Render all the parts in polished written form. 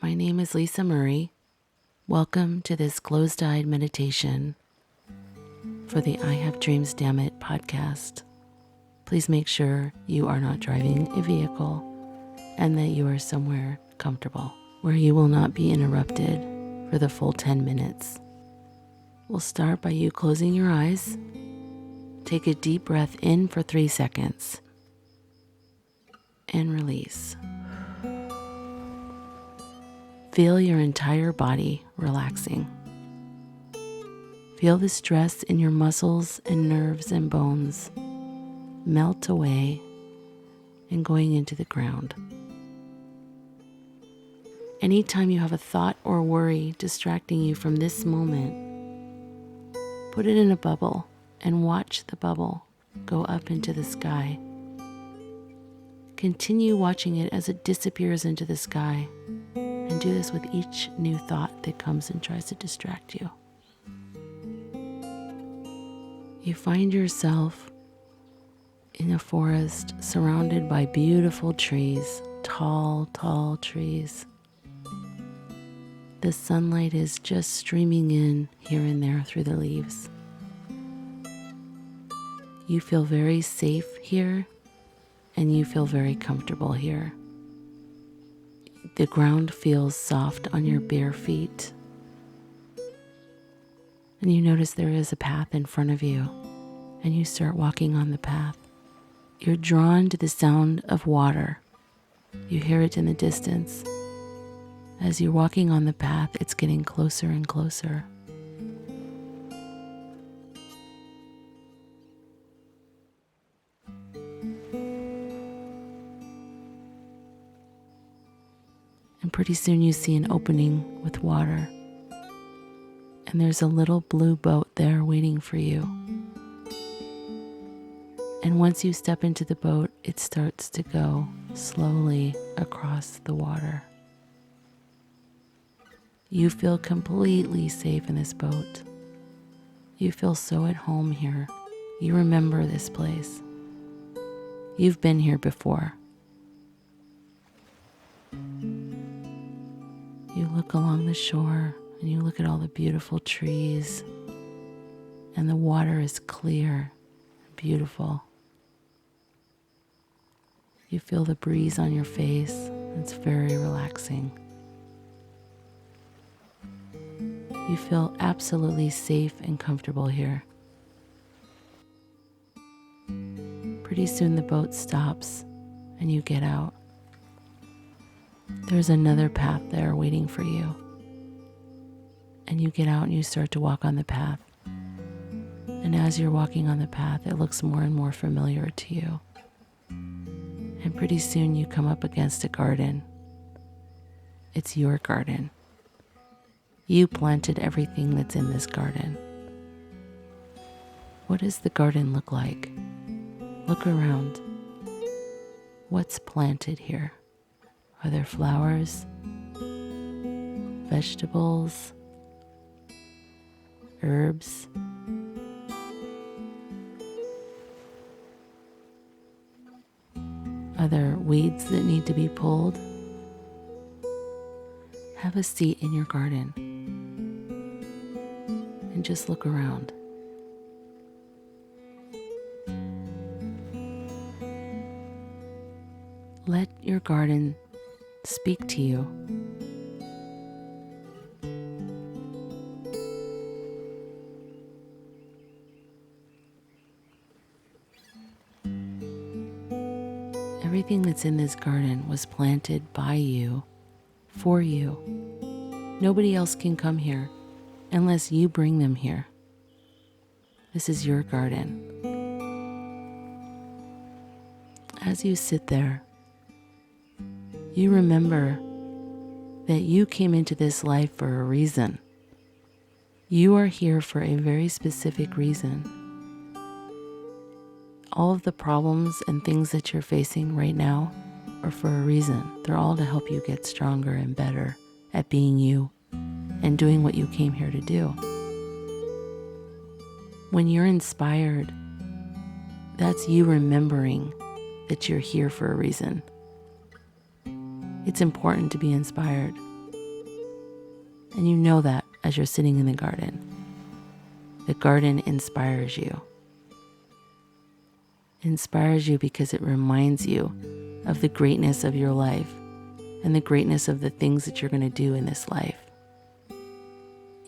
My name is Lisa Murray. Welcome to this closed-eyed meditation for the I Have Dreams Dammit podcast. Please make sure you are not driving a vehicle and that you are somewhere comfortable where you will not be interrupted for the full 10 minutes. We'll start by you closing your eyes. Take a deep breath in for 3 seconds and release. Feel your entire body relaxing. Feel the stress in your muscles and nerves and bones melt away and going into the ground. Anytime you have a thought or worry distracting you from this moment, put it in a bubble and watch the bubble go up into the sky. Continue watching it as it disappears into the sky, and do this with each new thought that comes and tries to distract you. You find yourself in a forest surrounded by beautiful trees, tall, tall trees. The sunlight is just streaming in here and there through the leaves. You feel very safe here, and you feel very comfortable here. The ground feels soft on your bare feet. And you notice there is a path in front of you, and you start walking on the path. You're drawn to the sound of water. You hear it in the distance. As you're walking on the path, it's getting closer and closer. And pretty soon you see an opening with water. And there's a little blue boat there waiting for you. And once you step into the boat, it starts to go slowly across the water. You feel completely safe in this boat. You feel so at home here. You remember this place. You've been here before. You look along the shore and you look at all the beautiful trees, and the water is clear and beautiful. You feel the breeze on your face. It's very relaxing. You feel absolutely safe and comfortable here. Pretty soon the boat stops and you get out. There's another path there waiting for you. And you get out and you start to walk on the path. And as you're walking on the path, it looks more and more familiar to you. And pretty soon you come up against a garden. It's your garden. You planted everything that's in this garden. What does the garden look like? Look around. What's planted here? Are there flowers, vegetables, herbs? Are there weeds that need to be pulled? Have a seat in your garden and just look around. Let your garden speak to you. Everything that's in this garden was planted by you, for you. Nobody else can come here unless you bring them here. This is your garden. As you sit there, you remember that you came into this life for a reason. You are here for a very specific reason. All of the problems and things that you're facing right now are for a reason. They're all to help you get stronger and better at being you and doing what you came here to do. When you're inspired, that's you remembering that you're here for a reason. It's important to be inspired. And you know that as you're sitting in the garden. The garden inspires you. It inspires you because it reminds you of the greatness of your life and the greatness of the things that you're going to do in this life.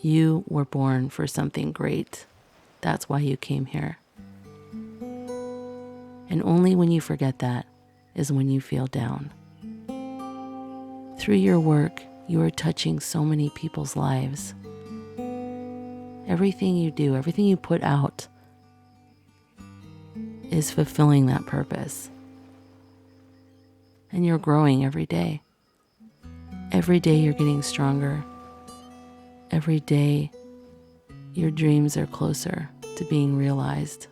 You were born for something great. That's why you came here. And only when you forget that is when you feel down. Through your work, you are touching so many people's lives. Everything you do, everything you put out is fulfilling that purpose. And you're growing every day. Every day you're getting stronger. Every day your dreams are closer to being realized.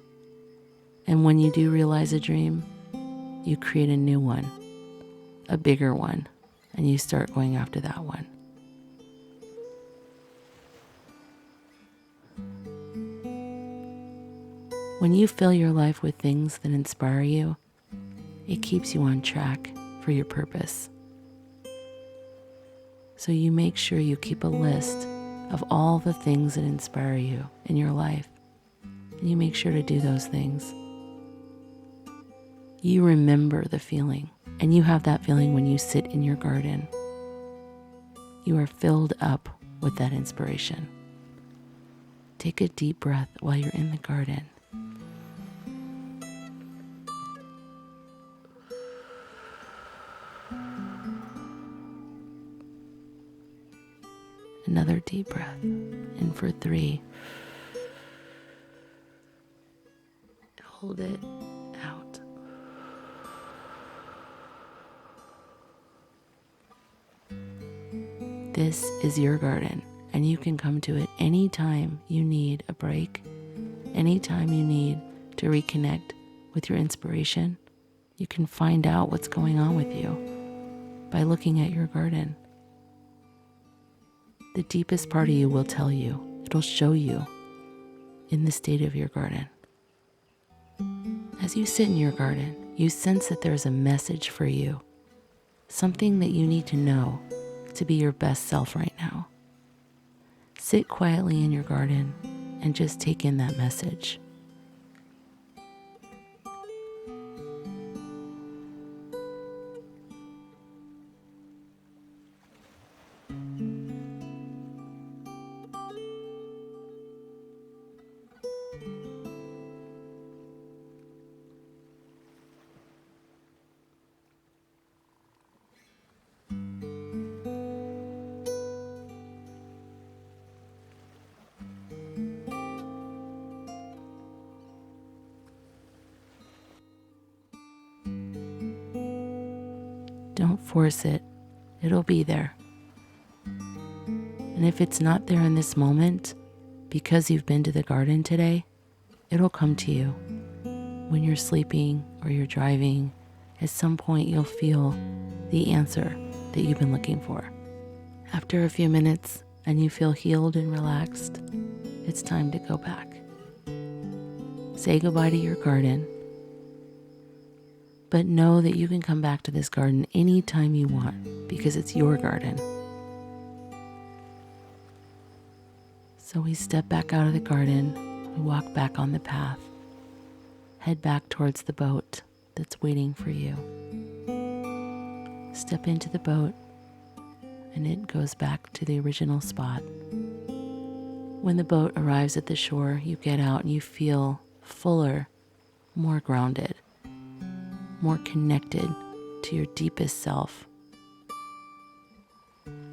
And when you do realize a dream, you create a new one, a bigger one, and you start going after that one. When you fill your life with things that inspire you, it keeps you on track for your purpose. So you make sure you keep a list of all the things that inspire you in your life. And you make sure to do those things. You remember the feeling, and you have that feeling when you sit in your garden. You are filled up with that inspiration. Take a deep breath while you're in the garden. Another deep breath in for 3. Hold it out. This is your garden, and you can come to it anytime you need a break, anytime you need to reconnect with your inspiration. You can find out what's going on with you by looking at your garden. The deepest part of you will tell you. It'll show you in the state of your garden. As you sit in your garden, you sense that there's a message for you, something that you need to know to be your best self right now. Sit quietly in your garden and just take in that message. Don't force it. It'll be there. And if it's not there in this moment, because you've been to the garden today, it'll come to you. When you're sleeping or you're driving, at some point you'll feel the answer that you've been looking for. After a few minutes and you feel healed and relaxed, it's time to go back. Say goodbye to your garden. But know that you can come back to this garden anytime you want because it's your garden. So we step back out of the garden, we walk back on the path, head back towards the boat that's waiting for you. Step into the boat and it goes back to the original spot. When the boat arrives at the shore, you get out and you feel fuller, more grounded, more connected to your deepest self.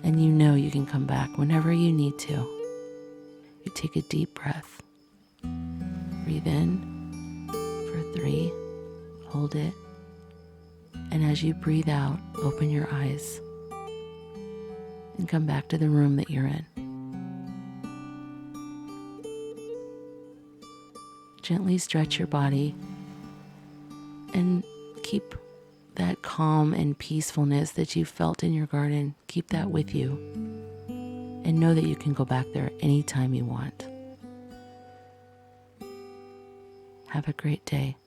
And you know you can come back whenever you need to. You take a deep breath. Breathe in for 3. Hold it. And as you breathe out, open your eyes and come back to the room that you're in. Gently stretch your body and keep that calm and peacefulness that you felt in your garden. Keep that with you and know that you can go back there anytime you want. Have a great day.